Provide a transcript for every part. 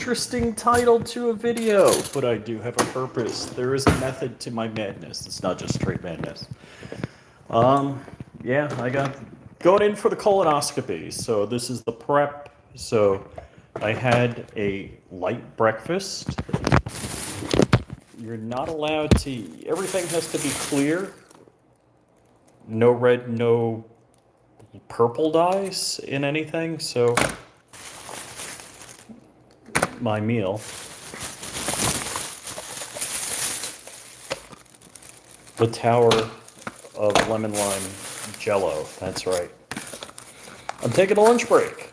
interesting title to a video, but I do have a purpose. There is a method to my madness. It's not just straight madness. Yeah, I got going in for the colonoscopy. So this is the prep. So I had a light breakfast. You're not allowed to, everything has to be clear. No red, no purple dyes in anything. So my meal. The Tower of Lemon Lime Jello, that's right. I'm taking a lunch break.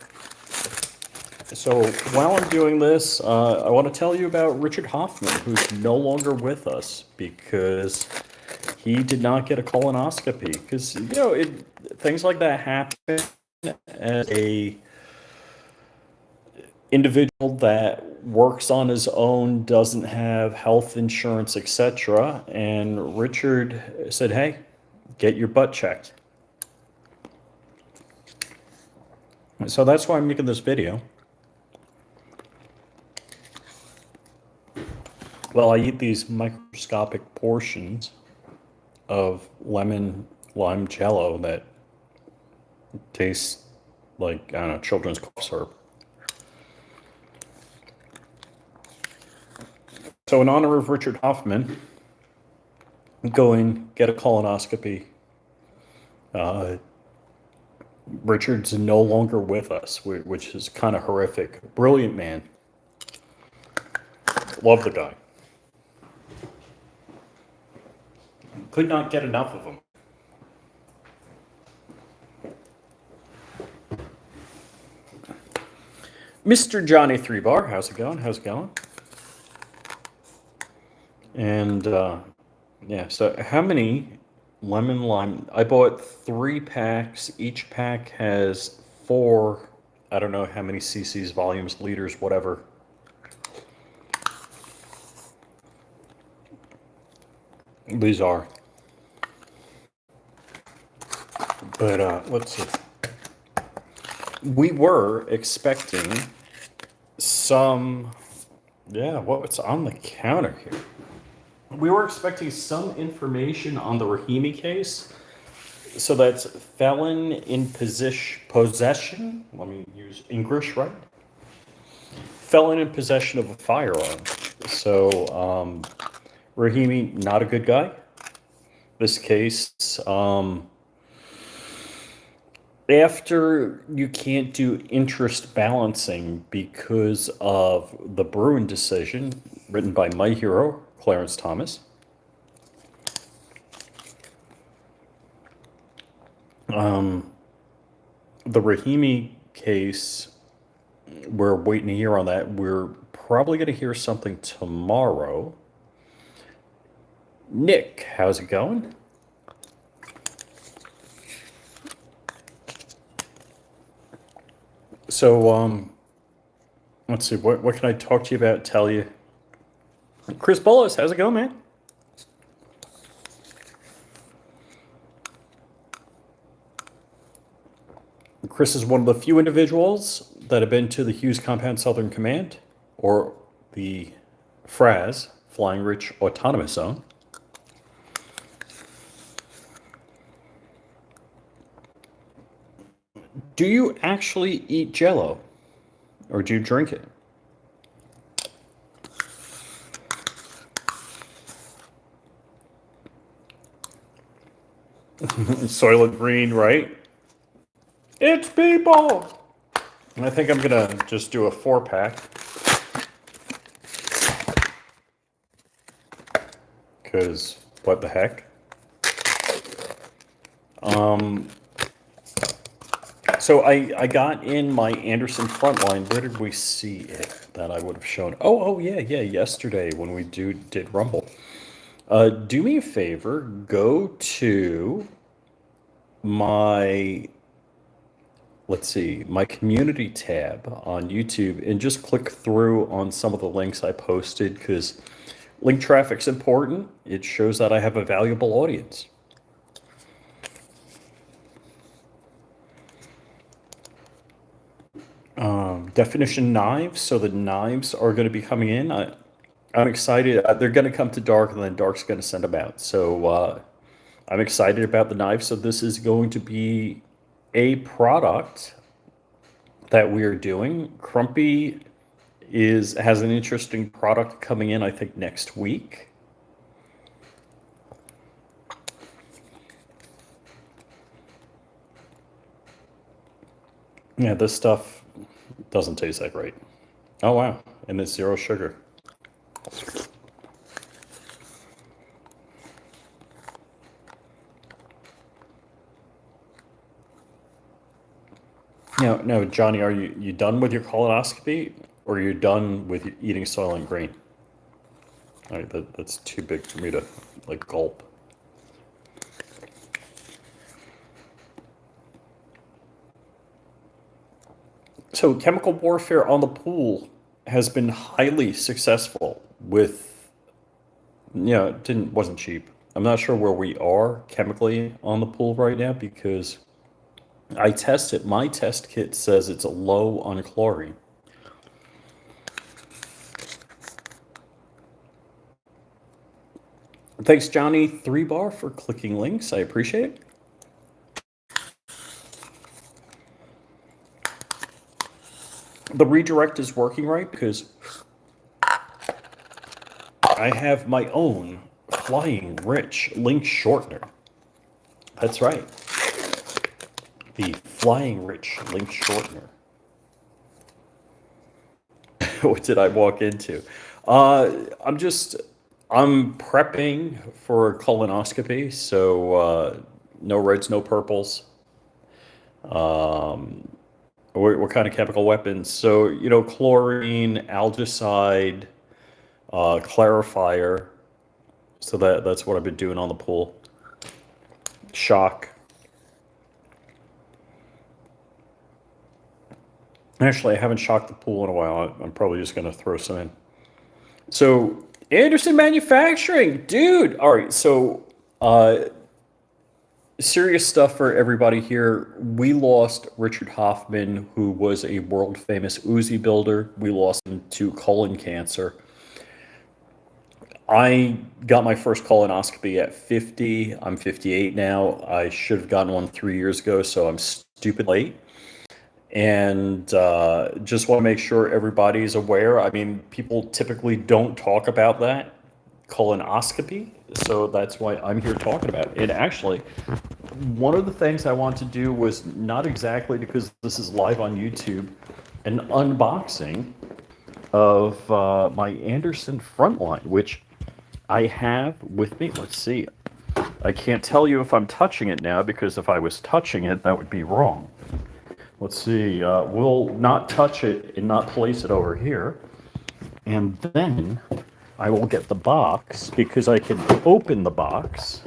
So while I'm doing this, I want to tell you about Richard Hoffman, who's no longer with us because he did not get a colonoscopy. Because, you know, things like that happen as a individual that works on his own, doesn't have health insurance, etc. And Richard said, hey, get your butt checked. So that's why I'm making this video. Well, I eat these microscopic portions of lemon lime jello that taste like, I don't know, children's cough syrup. So in honor of Richard Hoffman, going get a colonoscopy. Richard's no longer with us, which is kind of horrific. Brilliant man. Love the guy. Could not get enough of him. Mr. Johnny Three Bar, how's it going? How's it going? And yeah, so how many lemon lime? I bought 3 packs. Each pack has 4, I don't know how many cc's, volumes, liters, whatever. These are. But let's see. We were expecting some, yeah, what's on the counter here? We were expecting some information on the Rahimi case. So that's felon in possession. Let me use English, right? Felon in possession of a firearm. So Rahimi, not a good guy. This case, after you can't do interest balancing because of the Bruin decision written by my hero, Clarence Thomas. The Rahimi case, we're waiting to hear on that. We're probably going to hear something tomorrow. Nick, how's it going? So, let's see, what can I talk to you about, tell you? Chris Bullis, how's it going, man? Chris is one of the few individuals that have been to the Hughes Compound Southern Command, or the FRAZ, Flying Rich Autonomous Zone. Do you actually eat Jello, or do you drink it? Soylent Green, right? It's people! And I think I'm gonna just do a 4-pack. Because what the heck? So I got in my Anderson Frontline. Where did we see it that I would have shown? Oh yeah, yesterday when we did Rumble. Do me a favor, go to my, let's see, my community tab on YouTube and just click through on some of the links I posted, because link traffic's important. It shows that I have a valuable audience. definition knives. So the knives are going to be coming in. I'm excited. They're going to come to Dark, and then Dark's going to send them out. So I'm excited about the knives. So this is going to be a product that we are doing. Crumpy has an interesting product coming in, I think, next week. Yeah, this stuff doesn't taste that great. Oh, wow. And it's 0 sugar. Now, Johnny, are you done with your colonoscopy, or are you done with eating Soylent Green? All right, that's too big for me to, like, gulp. So chemical warfare on the pool has been highly successful with, it wasn't cheap. I'm not sure where we are chemically on the pool right now because I tested, my test kit says it's low on chlorine. Thanks, Johnny 3 bar, for clicking links. I appreciate it. The redirect is working right because I have my own flyingRich link shortener. That's right. The flyingRich link shortener. What did I walk into? I'm prepping for a colonoscopy, so no reds, no purples. What kind of chemical weapons? So, chlorine, algicide, clarifier. So that's what I've been doing on the pool. Shock. Actually, I haven't shocked the pool in a while. I'm probably just going to throw some in. So, Anderson Manufacturing, dude. All right, so serious stuff for everybody here. We lost Richard Hoffman, who was a world famous Uzi builder. We lost him to colon cancer. I got my first colonoscopy at 50. I'm 58 now. I should have gotten one 3 years ago, so I'm stupid late. And just want to make sure everybody's aware. I mean, people typically don't talk about that colonoscopy, so that's why I'm here talking about it. And actually, one of the things I want to do was not exactly because this is live on YouTube, an unboxing of my Anderson Frontline, which I have with me. Let's see. I can't tell you if I'm touching it now because if I was touching it, that would be wrong. Let's see. We'll not touch it and not place it over here. And then I will get the box because I can open the box.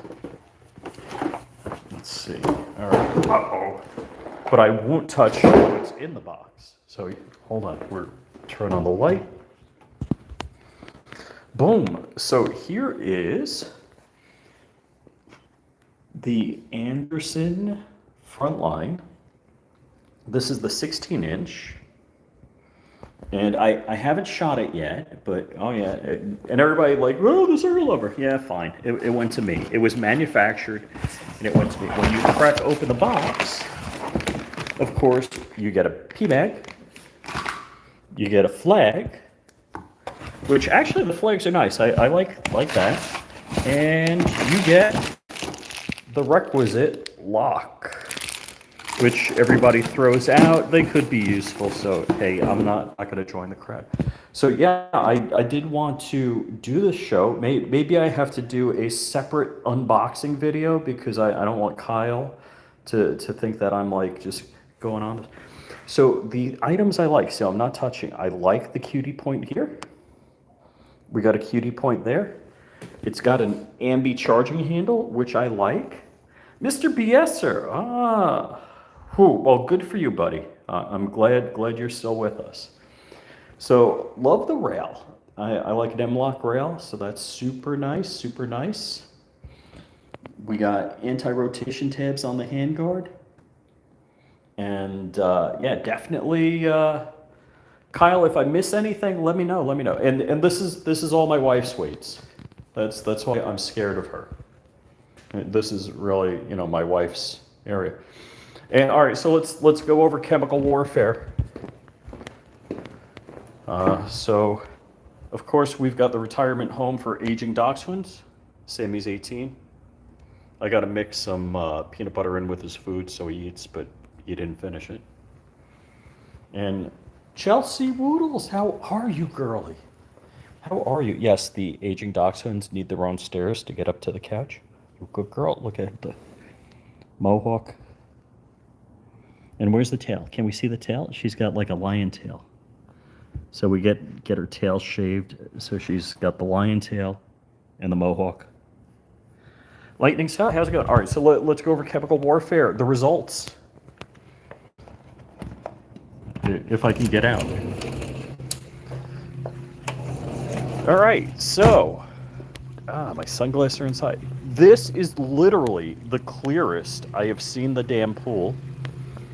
Let's see. All right. Uh-oh. But I won't touch what's in the box. So hold on. We're turning on the light. Boom. So here is the Anderson Frontline. This is the 16-inch. And I haven't shot it yet, but oh yeah. And everybody like, oh, the circle lover. Yeah, fine. It went to me. It was manufactured and it went to me. When you crack open the box, of course, you get a PMAG, you get a flag, which actually the flags are nice. I like that. And you get the requisite lock, which everybody throws out. They could be useful, so hey, I'm not going to join the crowd. So yeah, I did want to do this show. Maybe I have to do a separate unboxing video because I don't want Kyle to think that I'm like just going on. So the items I like, so I'm not touching. I like the cutie point here. We got a cutie point there. It's got an ambi charging handle, which I like. Mr. BSer, well, good for you, buddy. I'm glad you're still with us. So, love the rail. I like an M-LOK rail, so that's super nice, super nice. We got anti-rotation tabs on the handguard. And, yeah, definitely Kyle, if I miss anything, let me know. Let me know. And this is all my wife's weights. That's why I'm scared of her. This is really, my wife's area. And all right, so let's go over chemical warfare. So, of course, we've got the retirement home for aging dachshunds. Sammy's 18. I got to mix some peanut butter in with his food so he eats, but he didn't finish it. And Chelsea Woodles, how are you, girlie? How are you? Yes, the aging dachshunds need their own stairs to get up to the couch. You good girl. Look at the mohawk. And where's the tail? Can we see the tail? She's got like a lion tail. So we get her tail shaved. So she's got the lion tail and the mohawk. Lightning Scott, how's it going? All right, so let's go over chemical warfare. The results. If I can get out. All right, so my sunglasses are inside. This is literally the clearest I have seen the damn pool.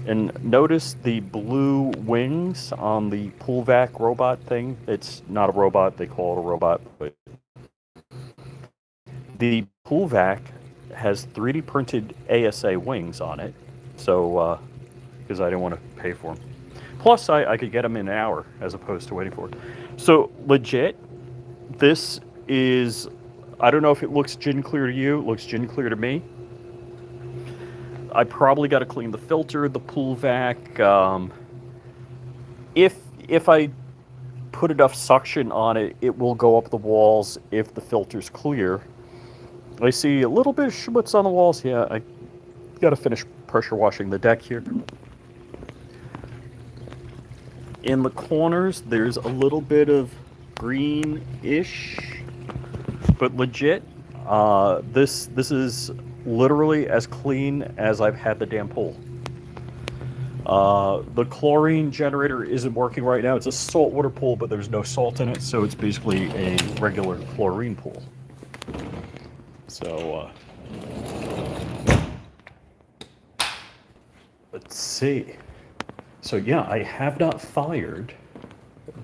And notice the blue wings on the pool vac robot thing. It's not a robot, they call it a robot, but the pool vac has 3D printed ASA wings on it. So, because I didn't want to pay for them. Plus, I could get them in an hour as opposed to waiting for it. So, legit, this is, I don't know if it looks gin clear to you, it looks gin clear to me. I probably got to clean the filter, the pool vac. If I put enough suction on it, it will go up the walls if the filter's clear. I see a little bit of schmutz on the walls. Yeah, I got to finish pressure washing the deck here. In the corners, there's a little bit of greenish, but legit, this is literally as clean as I've had the damn pool. The chlorine generator isn't working right now. It's a saltwater pool, but there's no salt in it, so it's basically a regular chlorine pool. So, let's see. So yeah, I have not fired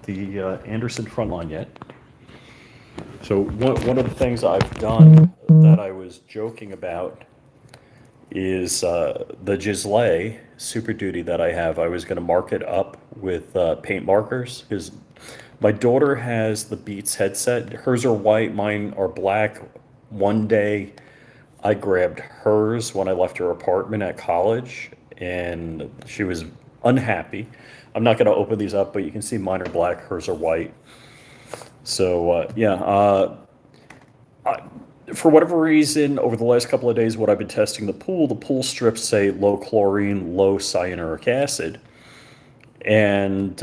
the Anderson frontline yet. So one of the things I've done that I was joking about is the Gisley Super Duty that I have. I was going to mark it up with paint markers because my daughter has the Beats headset. Hers are white, mine are black. One day I grabbed hers when I left her apartment at college, and she was unhappy. I'm not going to open these up, but you can see mine are black, hers are white. So, for whatever reason, over the last couple of days, what I've been testing the pool strips say low chlorine, low cyanuric acid. And,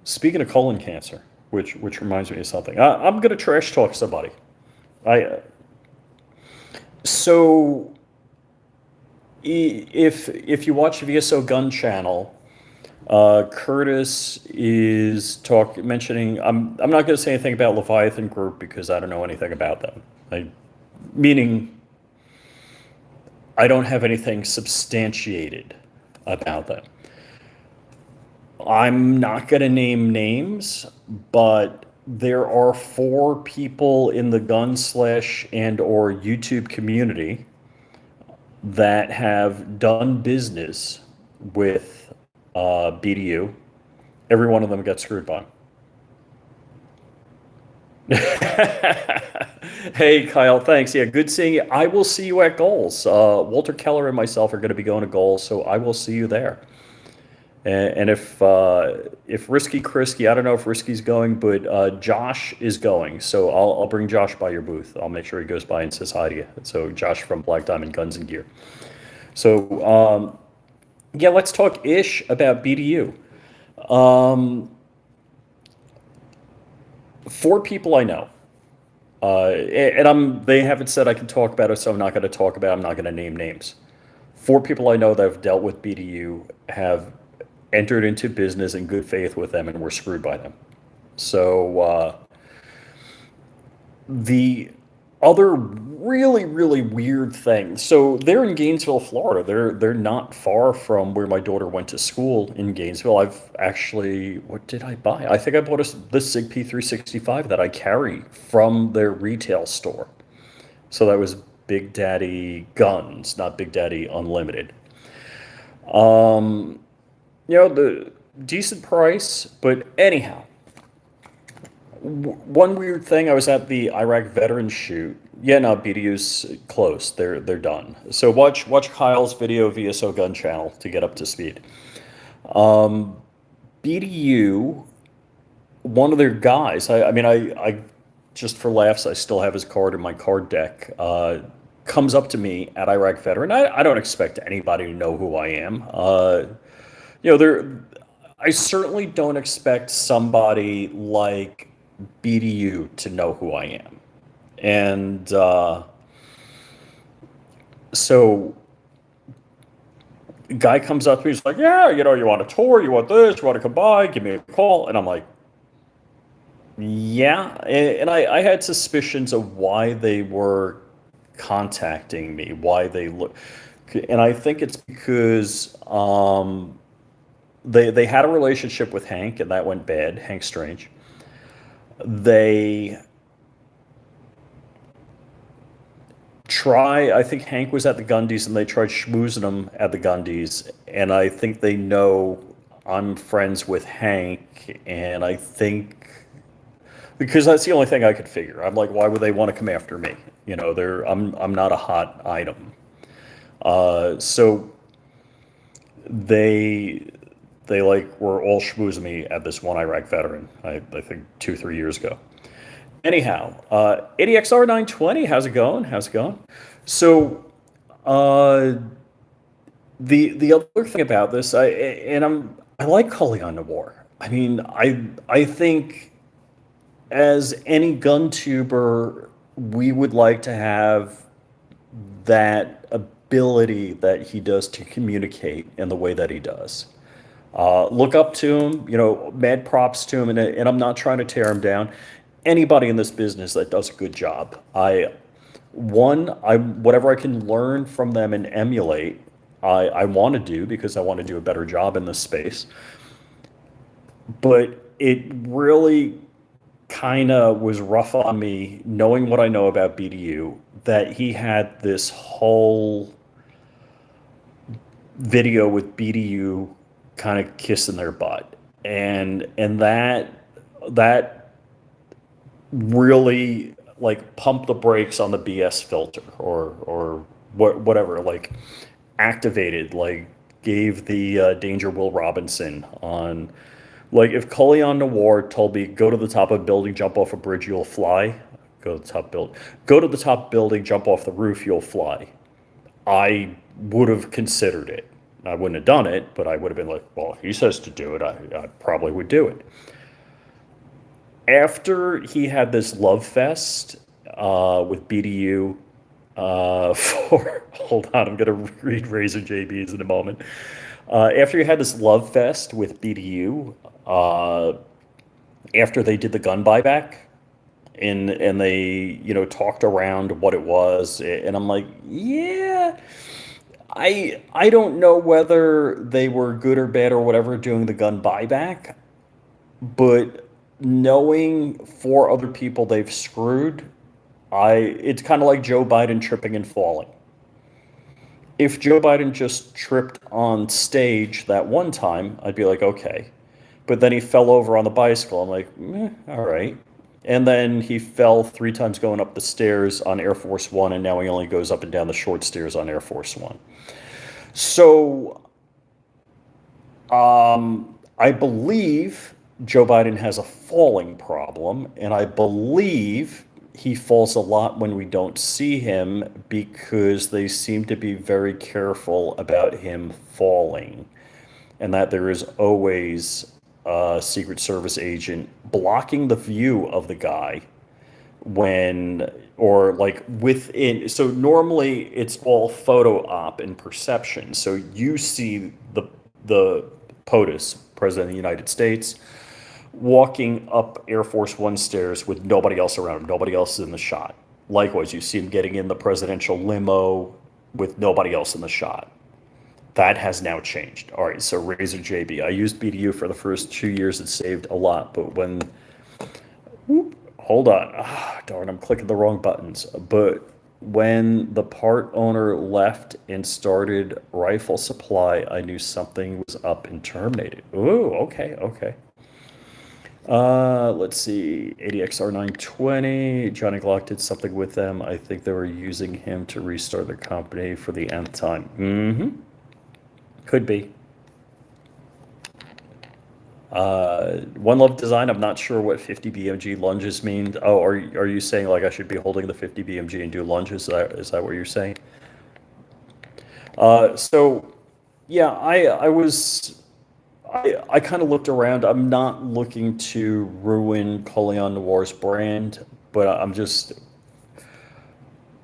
speaking of colon cancer, which reminds me of something, I'm going to trash talk somebody. So if you watch VSO Gun Channel, Curtis is mentioning. I'm not going to say anything about Leviathan Group because I don't know anything about them. Meaning, I don't have anything substantiated about them. I'm not going to name names, but there are 4 people in the gun / and or YouTube community that have done business with BDU. Every one of them got screwed by. Hey, Kyle, thanks. Yeah, good seeing you. I will see you at Goals. Walter Keller and myself are going to be going to Goals, so I will see you there. And if Risky Krisky, I don't know if Risky's going, but Josh is going. So I'll bring Josh by your booth. I'll make sure he goes by and says hi to you. So Josh from Black Diamond Guns and Gear. So yeah, let's talk ish about BDU. 4 people I know. And they haven't said I can talk about it, so I'm not going to talk about it. I'm not going to name names. 4 people I know that have dealt with BDU have entered into business in good faith with them and were screwed by them. So the other really really weird things. So they're in Gainesville, Florida. They're not far from where my daughter went to school in Gainesville. I've actually, what did I buy? I think I bought this Sig P365 that I carry from their retail store. So that was Big Daddy Guns, not Big Daddy Unlimited. The decent price, but anyhow, one weird thing, I was at the Iraq veteran shoot. Yeah, no, BDU's close. They're done. So watch Kyle's video VSO gun channel to get up to speed. BDU, one of their guys. I mean, I just for laughs, I still have his card in my card deck. Comes up to me at Iraq veteran. I don't expect anybody to know who I am. There. I certainly don't expect somebody like BDU to know who I am. And so guy comes up to me, he's like, yeah, you want a tour, you want this, you want to come by, give me a call. And I'm like, yeah. And I had suspicions of why they were contacting me, why they look. And I think it's because they had a relationship with Hank, and that went bad, Hank Strange. They I think Hank was at the Gundies and they tried schmoozing him at the Gundies. And I think they know I'm friends with Hank. And I think, because that's the only thing I could figure. I'm like, why would they want to come after me? I'm not a hot item. So they like were all schmoozing me at this one Iraq veteran, I think 2-3 years ago. Anyhow, ADXR 920, how's it going? How's it going? So, the other thing about this, I like calling on the war. I mean, I think as any gun tuber, we would like to have that ability that he does to communicate in the way that he does. Look up to him, mad props to him, and I'm not trying to tear him down. Anybody in this business that does a good job, whatever I can learn from them and emulate, I want to do, because I want to do a better job in this space. But it really kind of was rough on me, knowing what I know about BDU, that he had this whole video with BDU kind of kissing their butt, and that really like pumped the brakes on the BS filter, or whatever, like activated, like gave the danger Will Robinson on, like, if Cullion Noir told me, go to the top of a building, jump off a bridge, you'll fly. Go to the top building, jump off the roof, you'll fly. I would have considered it. I wouldn't have done it, but I would have been like, well, he says to do it, I probably would do it. After he had this love fest with BDU hold on, I'm going to read Razor JB's in a moment. After he had this love fest with BDU, after they did the gun buyback, and they talked around what it was, and I'm like, yeah, I don't know whether they were good or bad or whatever doing the gun buyback, but knowing 4 other people they've screwed, it's kind of like Joe Biden tripping and falling. If Joe Biden just tripped on stage that one time, I'd be like, okay. But then he fell over on the bicycle. I'm like, all right. And then he fell 3 times going up the stairs on Air Force One, and now he only goes up and down the short stairs on Air Force One. So, I believe Joe Biden has a falling problem, and I believe he falls a lot when we don't see him, because they seem to be very careful about him falling, and that there is always a Secret Service agent blocking the view of the guy or like within. So normally it's all photo op and perception. So you see the POTUS, President of the United States, walking up Air Force One stairs with nobody else around him. Nobody else is in the shot. Likewise, you see him getting in the presidential limo with nobody else in the shot. That has now changed. All right, so Razor JB. I used BDU for the first 2 years. It saved a lot, but when hold on, darn, I'm clicking the wrong buttons. But when the part owner left and started Rifle Supply, I knew something was up and terminated. Ooh, okay, okay. Let's see, ADXR 920. Johnny Glock did something with them. I think they were using him to restart their company for the nth time. Mm-hmm. Could be. One Love Design, I'm not sure what 50 BMG lunges mean. Oh, are you saying like I should be holding the 50 BMG and do lunges? Is that what you're saying? So yeah, I kind of looked around. I'm not looking to ruin Colion Noir's brand, but I'm just,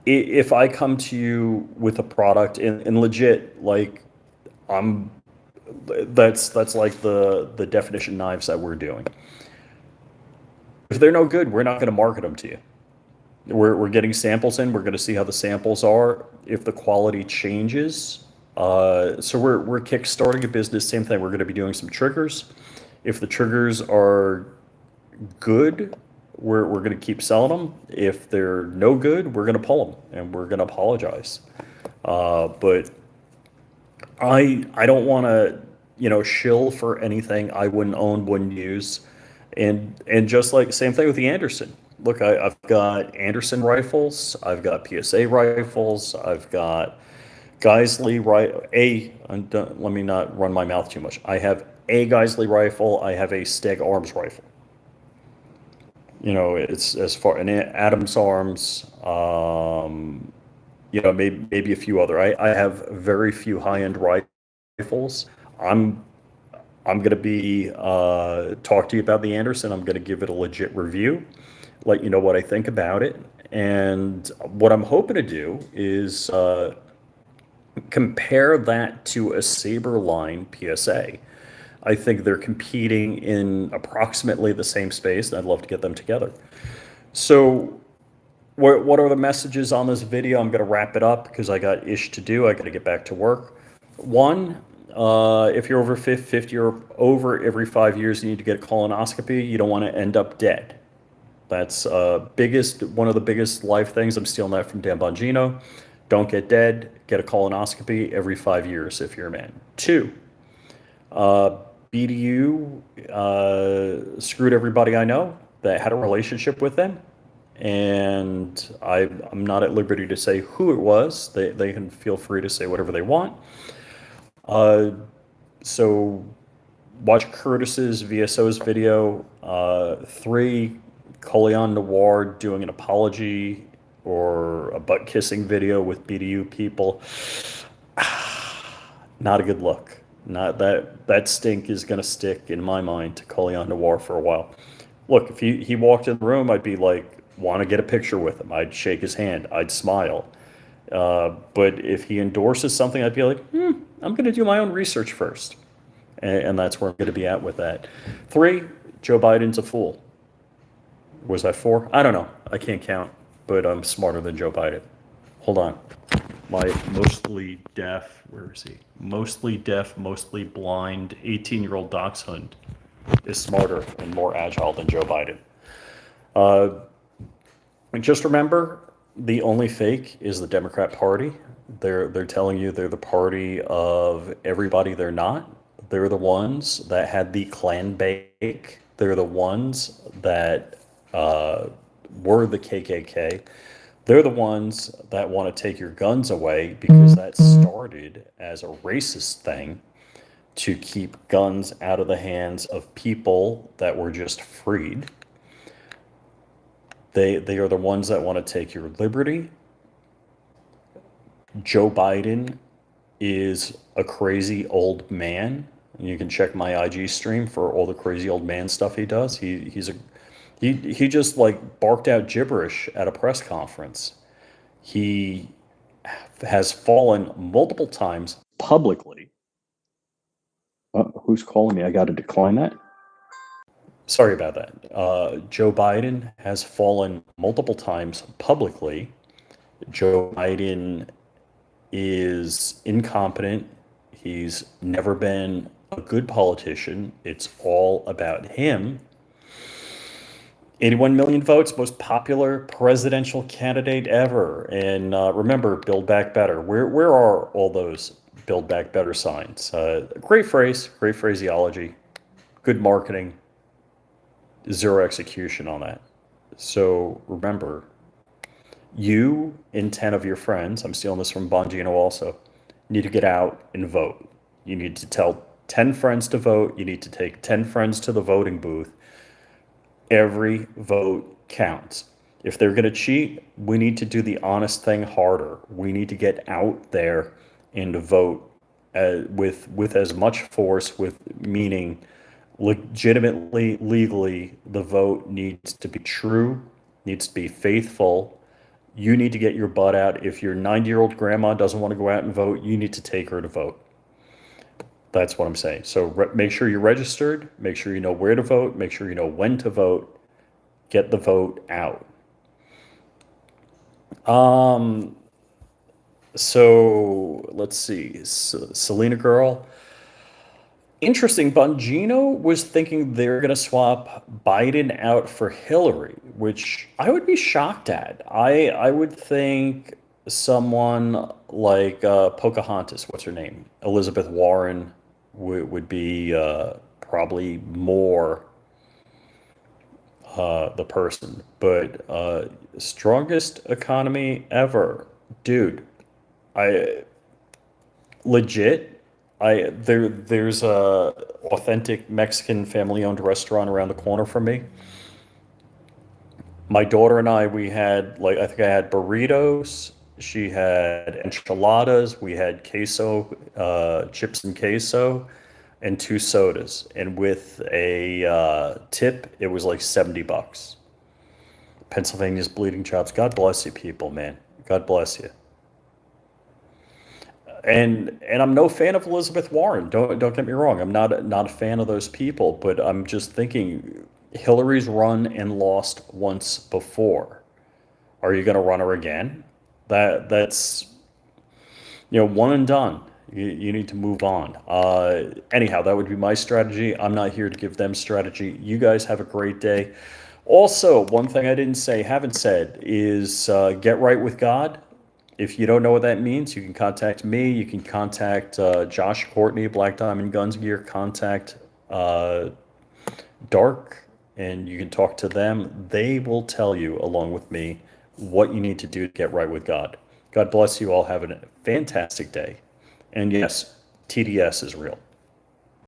if I come to you with a product and legit, like I'm, that's like the definition knives that we're doing. If they're no good, we're not going to market them to you. We're getting samples in. We're going to see how the samples are. If the quality changes, so we're kickstarting a business. Same thing. We're going to be doing some triggers. If the triggers are good, we're going to keep selling them. If they're no good, we're going to pull them and we're going to apologize. But I don't want to shill for anything I wouldn't own, wouldn't use, and just like same thing with the Anderson. Look, I've got Anderson rifles, I've got PSA rifles, I've got Geisley let me not run my mouth too much. I have a Geisley rifle, I have a Steg Arms rifle. It's as far an Adams Arms, maybe a few other. I have very few high-end rifles. I'm going to be talk to you about the Anderson. I'm going to give it a legit review, let you know what I think about it. And what I'm hoping to do is compare that to a Saberline PSA. I think they're competing in approximately the same space, and I'd love to get them together. So what are the messages on this video? I'm going to wrap it up because I got ish to do. I got to get back to work. One, if you're over 50 or over every 5 years, you need to get a colonoscopy. You don't want to end up dead. That's one of the biggest life things. I'm stealing that from Dan Bongino. Don't get dead. Get a colonoscopy every 5 years if you're a man. Two, BDU screwed everybody I know that had a relationship with them. And I'm not at liberty to say who it was. They can feel free to say whatever they want. So watch Curtis's VSO's video. 3, Colion Noir doing an apology or a butt kissing video with BDU people. Not a good look. Not that stink is going to stick in my mind to Colion Noir for a while. Look, if he walked in the room, I'd be like, want to get a picture with him. I'd shake his hand. I'd smile. But if he endorses something, I'd be like, I'm going to do my own research first. And that's where I'm going to be at with that. 3, Joe Biden's a fool. Was that 4? I don't know. I can't count, but I'm smarter than Joe Biden. Hold on. My mostly deaf, where is he? Mostly deaf, mostly blind 18-year-old dachshund is smarter and more agile than Joe Biden. And just remember, the only fake is the Democrat Party. They're telling you they're the party of everybody they're not. They're the ones that had the Klan bake. They're the ones that were the KKK. They're the ones that want to take your guns away because that started as a racist thing to keep guns out of the hands of people that were just freed. They are the ones that want to take your liberty. Joe Biden is a crazy old man. You can check my IG stream for all the crazy old man stuff he does. He just like barked out gibberish at a press conference. He has fallen multiple times publicly. Who's calling me? I got to decline that. Sorry about that. Joe Biden has fallen multiple times publicly. Joe Biden is incompetent. He's never been a good politician. It's all about him. 81 million votes, most popular presidential candidate ever. And remember, Build Back Better. Where are all those Build Back Better signs? Great phrase, great phraseology, good marketing, zero execution on that. So remember, you and 10 of your friends, I'm stealing this from Bongino also, need to get out and vote. You need to tell 10 friends to vote. You need to take 10 friends to the voting booth. Every vote counts. If they're going to cheat, we need to do the honest thing harder. We need to get out there and vote with as much force, with meaning legitimately, legally, the vote needs to be true, needs to be faithful. You need to get your butt out. If your 90-year-old grandma doesn't want to go out and vote, you need to take her to vote. That's what I'm saying. So make sure you're registered, make sure you know where to vote, make sure you know when to vote, get the vote out. So let's see. Selena Girl. Interesting. Bongino was thinking they're going to swap Biden out for Hillary, which I would be shocked at. I would think someone like Pocahontas, what's her name? Elizabeth Warren would be probably more the person. But strongest economy ever. Dude, I legit. There's a authentic Mexican family-owned restaurant around the corner from me. My daughter and we had like I think I had burritos. She had enchiladas. We had queso, chips and queso, and two sodas. And with a tip, it was like $70. Pennsylvania's bleeding chops. God bless you, people, man. God bless you. And I'm no fan of Elizabeth Warren. Don't get me wrong. I'm not a fan of those people, but I'm just thinking Hillary's run and lost once before. Are you going to run her again? That's one and done. You need to move on. Anyhow, that would be my strategy. I'm not here to give them strategy. You guys have a great day. Also, one thing I didn't say, haven't said, is get right with God. If you don't know what that means, you can contact me. You can contact Josh Courtney, Black Diamond Guns Gear. Contact Dark, and you can talk to them. They will tell you, along with me, what you need to do to get right with God. God bless you all. Have a fantastic day. And yes, TDS is real.